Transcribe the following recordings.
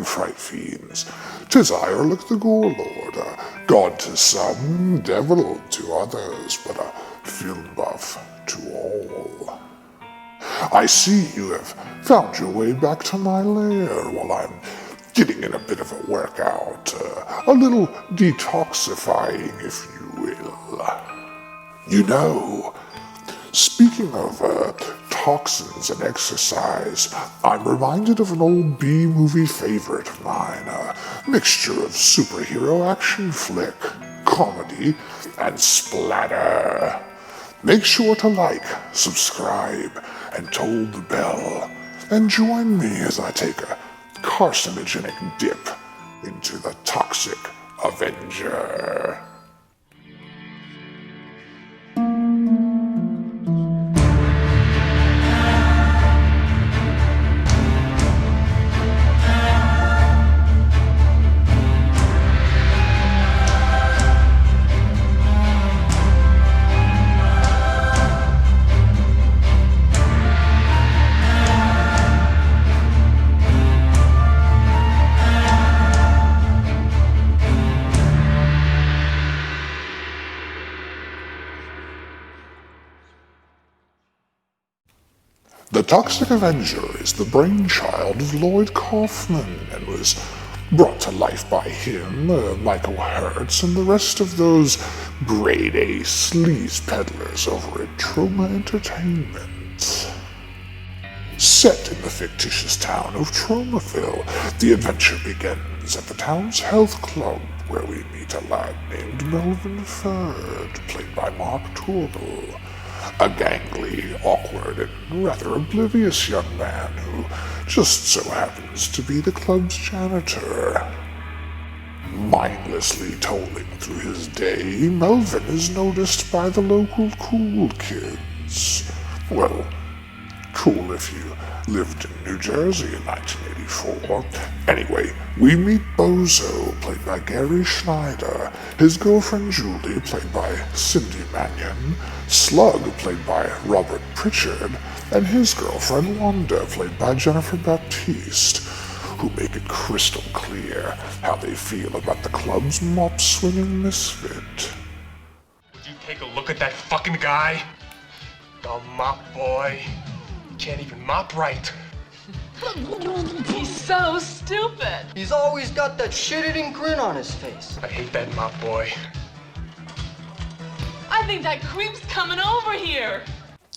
and fright fiends. 'Tis I, Erlik the Gorelord, a god to some, devil to others, but a film buff to all. I see you have found your way back to my lair while I'm getting in a bit of a workout, a little detoxifying, if you will. You know, speaking of toxins and exercise, I'm reminded of an old B-movie favorite of mine, a mixture of superhero action flick, comedy, and splatter. Make sure to like, subscribe, and toll the bell, and join me as I take a carcinogenic dip into the Toxic Avenger. The Toxic Avenger is the brainchild of Lloyd Kaufman and was brought to life by him, Michael Hertz, and the rest of those grade-A sleaze peddlers over at Trauma Entertainment. Set in the fictitious town of Traumaville, the adventure begins at the town's health club, where we meet a lad named Melvin Ferd, played by Mark Torgel. A gangly, awkward, and rather oblivious young man who just so happens to be the club's janitor. Mindlessly tolling through his day, Melvin is noticed by the local cool kids. Well, cool if you lived in New Jersey in 1984. Anyway, we meet Bozo, played by Gary Schneider, his girlfriend Julie, played by Cindy Mannion, Slug, played by Robert Pritchard, and his girlfriend Wanda, played by Jennifer Baptiste, who make it crystal clear how they feel about the club's mop-swinging misfit. Would you take a look at that fucking guy? The mop boy. Can't even mop right. He's so stupid. He's always got that shit-eating grin on his face. I hate that mop boy. I think that creep's coming over here.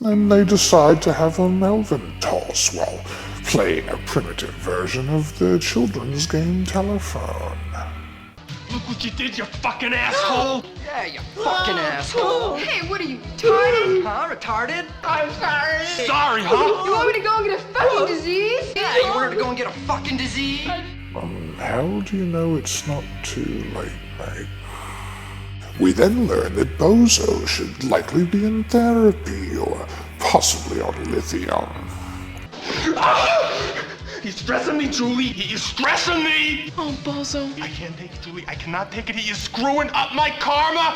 And they decide to have a Melvin toss while playing a primitive version of the children's game Telephone. Look what you did, you fucking asshole! Yeah, you fucking asshole. Hey, what are you, retarded? Huh, retarded? I'm sorry. Sorry, huh? You want me to go and get a fucking disease? Yeah, you want her to go and get a fucking disease? How do you know it's not too late, mate? We then learn that Bozo should likely be in therapy or possibly on lithium. He's stressing me, Julie. He is stressing me. Oh, Bozo. I can't take it, Julie. I cannot take it. He is screwing up my karma.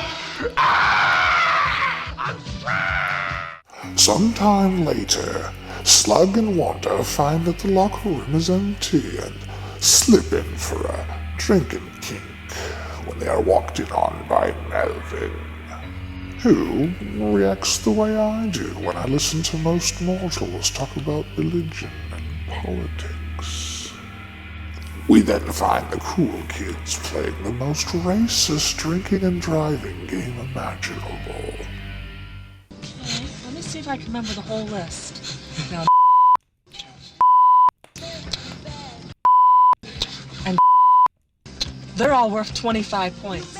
I'm stressed. Sometime later, Slug and Wanda find that the locker room is empty and slip in for a drinking kink when they are walked in on by Melvin, who reacts the way I do when I listen to most mortals talk about religion and politics. We then find the cool kids playing the most racist drinking and driving game imaginable. Okay, let me see if I can remember the whole list. Now, and they're all worth 25 points.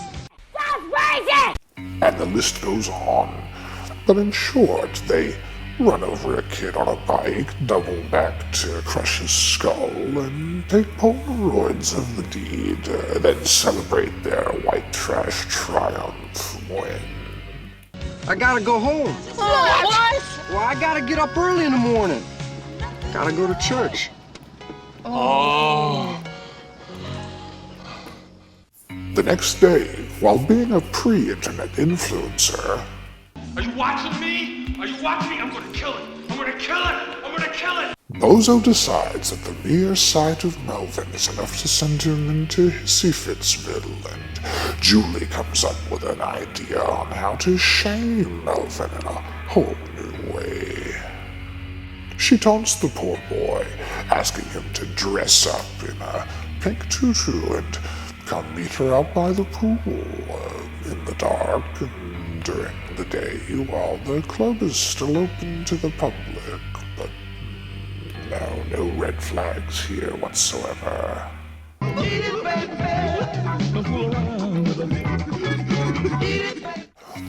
And the list goes on. But in short, they run over a kid on a bike, double back to crush his skull, and take Polaroids of the deed, then celebrate their white trash triumph win. I gotta go home. What? Well, I gotta get up early in the morning. Gotta go to church. Oh. The next day, while being a pre-internet influencer, Are you watching me? Are you watching me? I'm gonna kill it. I'm gonna kill it. I'm gonna kill it. Bozo decides that the mere sight of Melvin is enough to send him into Hissy-Fitsville, and Julie comes up with an idea on how to shame Melvin in a whole new way. She taunts the poor boy, asking him to dress up in a pink tutu and come meet her out by the pool in the dark and during the day while the club is still open to the public, but no red flags here whatsoever.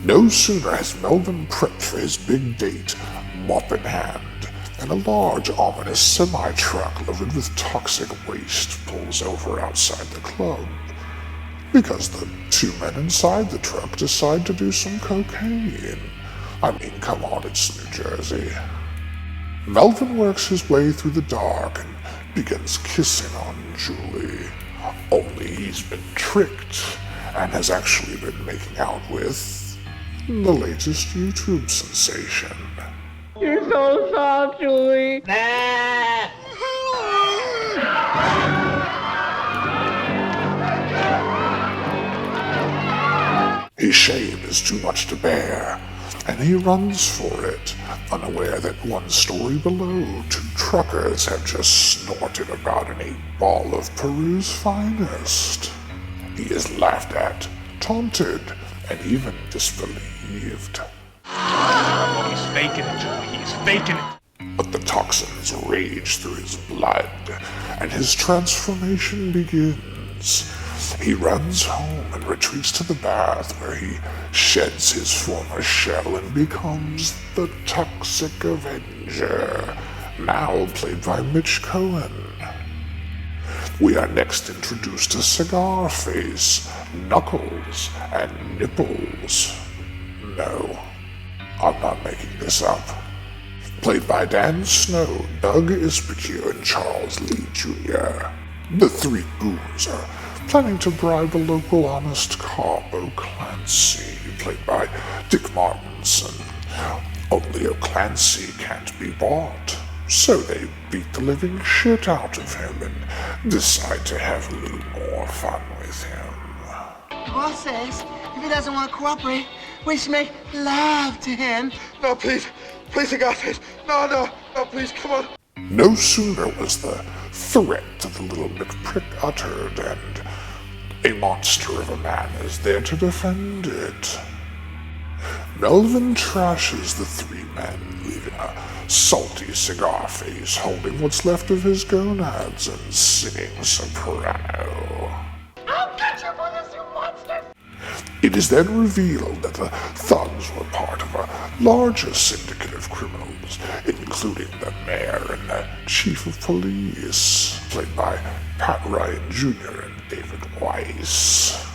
No sooner has Melvin prepped for his big date, mop in hand, and a large, ominous semi-truck loaded with toxic waste pulls over outside the club, because the two men inside the truck decide to do some cocaine. I mean, come on, it's New Jersey. Melvin works his way through the dark and begins kissing on Julie. Only he's been tricked and has actually been making out with the latest YouTube sensation. You're so soft, Julie. His shame is too much to bear, and he runs for it, unaware that 1 story below 2 truckers have just snorted about an 8-ball of Peru's finest. He is laughed at, taunted, and even disbelieved. Oh, he's faking it, Julie. He's faking it. But the toxins rage through his blood, and his transformation begins. He runs home and retreats to the bath, where he sheds his former shell and becomes the Toxic Avenger, now played by Mitch Cohen. We are next introduced to Cigar Face, Knuckles, and Nipples. No, I'm not making this up. Played by Dan Snow, Doug Ispicure, and Charles Lee Jr. The 3 goons are planning to bribe a local honest cop, O'Clancy, played by Dick Martinson. Only O'Clancy can't be bought, so they beat the living shit out of him and decide to have a little more fun with him. The boss says if he doesn't want to cooperate, we should make love to him. No, please, I got it. No, please, come on. No sooner was the threat to the little McPrick uttered, and a monster of a man is there to defend it. Melvin trashes the 3 men, leaving a salty Cigar Face holding what's left of his gonads and singing soprano. I'll get you for this, you monster! It is then revealed that the thugs were part of a larger syndicate of criminals, including the mayor and the chief of police, played by Pat Ryan Jr. and David Weiss,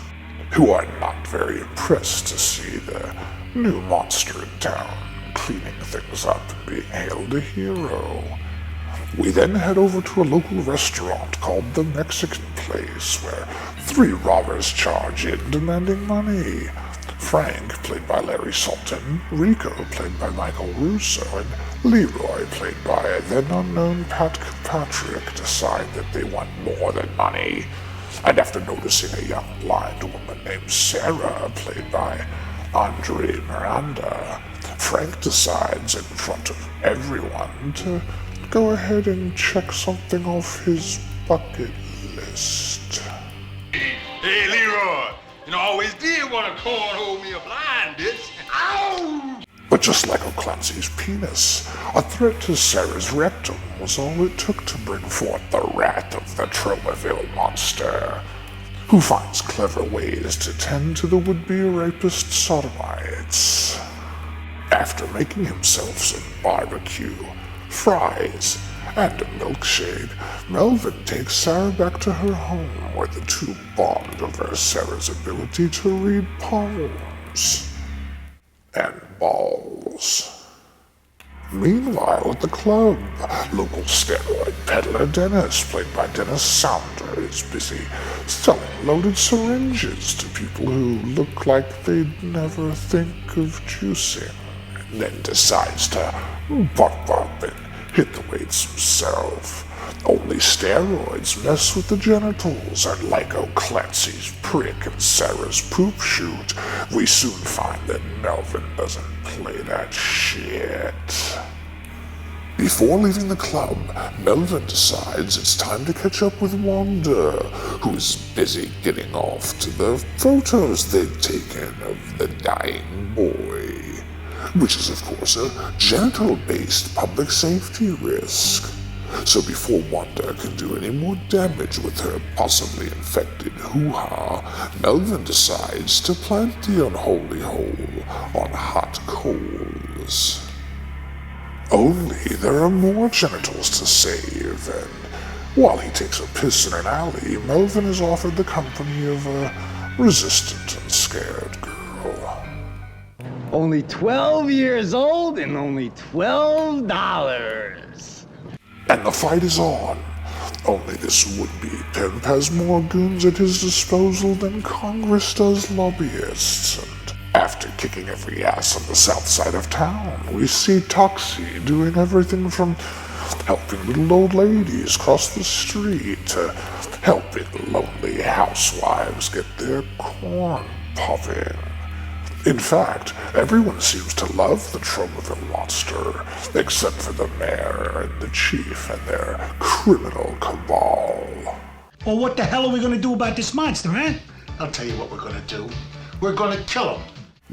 who are not very impressed to see the new monster in town cleaning things up and being hailed a hero. We then head over to a local restaurant called the Mexican Place, where 3 robbers charge in demanding money. Frank, played by Larry Sultan, Rico, played by Michael Russo, and Leroy, played by a then unknown Pat Kirkpatrick, decide that they want more than money. And after noticing a young blind woman named Sarah, played by Andre Miranda, Frank decides in front of everyone to go ahead and check something off his bucket list. Hey, Leroy, I always did want to cornhole me a blind bitch. Ow! But just like O'Clancy's penis, a threat to Sarah's rectum was all it took to bring forth the wrath of the Tromaville monster, who finds clever ways to tend to the would-be rapist sodomites. After making himself some barbecue, fries, and a milkshake, Melvin takes Sarah back to her home, where the 2 bond over Sarah's ability to read palms and balls. Meanwhile, at the club, local steroid peddler Dennis, played by Dennis Sounder, is busy selling loaded syringes to people who look like they'd never think of juicing, and then decides to bump up and hit the weights himself. Only steroids mess with the genitals, and like O'Clancy's prick and Sarah's poop shoot, we soon find that Melvin doesn't play that shit. Before leaving the club, Melvin decides it's time to catch up with Wanda, who is busy getting off to the photos they've taken of the dying boy, which is of course a genital-based public safety risk. So before Wanda can do any more damage with her possibly infected hoo-ha, Melvin decides to plant the unholy hole on hot coals. Only there are more genitals to save, and while he takes a piss in an alley, Melvin is offered the company of a resistant and scared girl. Only 12 years old and only $12. And the fight is on. Only this would-be pimp has more goons at his disposal than Congress does lobbyists. And after kicking every ass on the south side of town, we see Toxie doing everything from helping little old ladies cross the street to helping lonely housewives get their corn popping. In fact, everyone seems to love the Tromaville monster, except for the mayor and the chief and their criminal cabal. Well, what the hell are we gonna do about this monster, huh? I'll tell you what we're gonna do. We're gonna kill him.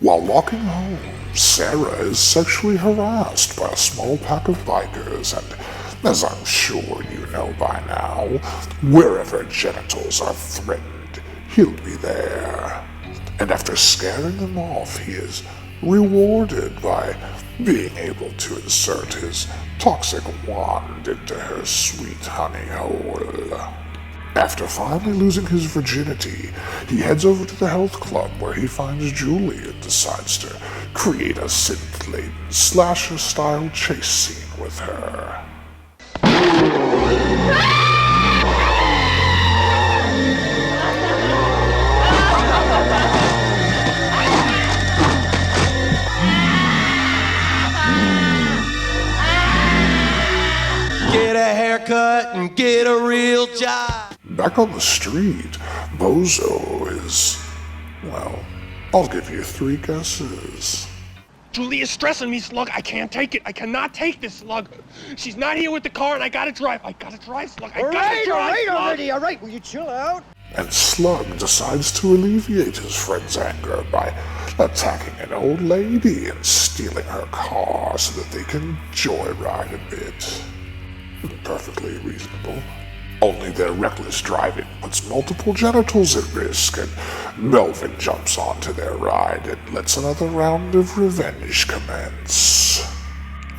While walking home, Sarah is sexually harassed by a small pack of bikers, and as I'm sure you know by now, wherever genitals are threatened, he'll be there. And after scaring them off, he is rewarded by being able to insert his toxic wand into her sweet honey hole. After finally losing his virginity, he heads over to the health club where he finds Julie and decides to create a synth-laden slasher-style chase scene with her. Get a haircut and get a real job. Back on the street, Bozo is, well, I'll give you 3 guesses. Julie is stressing me, Slug. I can't take it. I cannot take this, Slug. She's not here with the car, and I gotta drive. Slug. I gotta drive, Slug. All right, will you chill out? And Slug decides to alleviate his friend's anger by attacking an old lady and stealing her car so that they can joyride a bit. Perfectly reasonable. Only their reckless driving puts multiple genitals at risk, and Melvin jumps onto their ride and lets another round of revenge commence.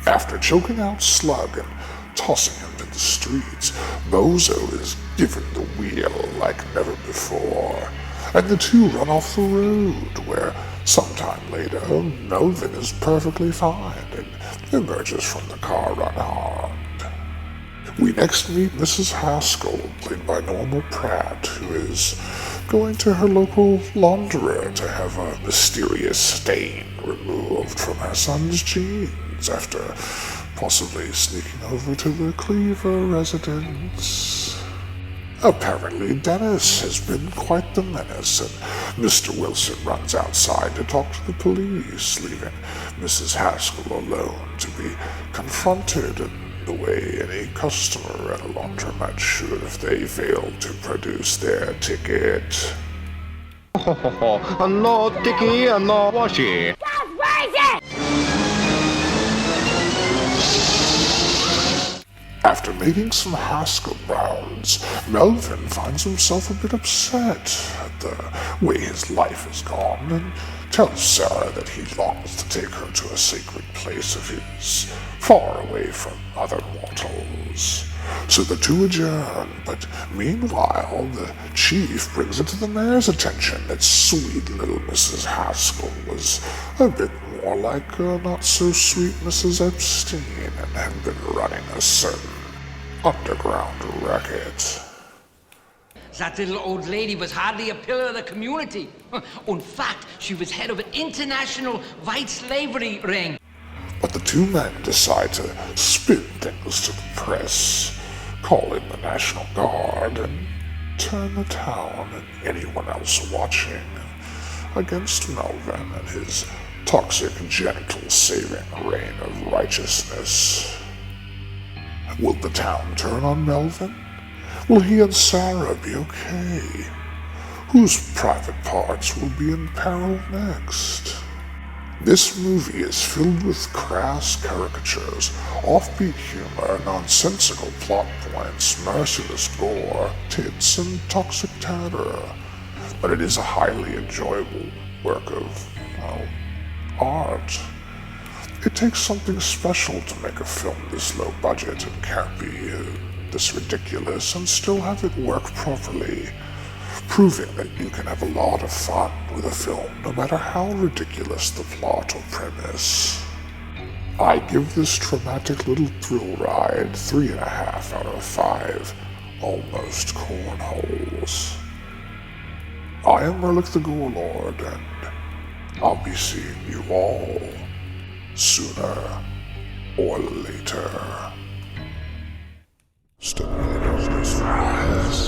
After choking out Slug and tossing him to the streets, Bozo is given the wheel like never before, and the two run off the road, where sometime later, Melvin is perfectly fine and emerges from the car unharmed. We next meet Mrs. Haskell, played by Norma Pratt, who is going to her local launderer to have a mysterious stain removed from her son's jeans after possibly sneaking over to the Cleaver residence. Apparently, Dennis has been quite the menace, and Mr. Wilson runs outside to talk to the police, leaving Mrs. Haskell alone to be confronted in the way any customer at a laundromat should if they fail to produce their ticket. No ticky, no washi. After making some Haskell rounds, Melvin finds himself a bit upset at the way his life has gone and tells Sarah that he longs to take her to a sacred place of his, far away from other mortals. So the two adjourn, but meanwhile the chief brings it to the mayor's attention that sweet little Mrs. Haskell was a bit more like not-so-sweet Mrs. Epstein and had been running a certain underground racket. That little old lady was hardly a pillar of the community. In fact, she was head of an international white slavery ring. But the two men decide to spin things to the press, call in the National Guard, and turn the town and anyone else watching against Melvin and his toxic, gentle, saving reign of righteousness. Will the town turn on Melvin? Will he and Sarah be okay? Whose private parts will be in peril next? This movie is filled with crass caricatures, offbeat humor, nonsensical plot points, merciless gore, tits, and toxic terror. But it is a highly enjoyable work of, art. It takes something special to make a film this low budget and campy, this ridiculous, and still have it work properly, proving that you can have a lot of fun with a film no matter how ridiculous the plot or premise. I give this traumatic little thrill ride 3.5 out of 5 almost cornholes. I am Erlik the Gorelord, and I'll be seeing you all sooner or later. Step into the darkness.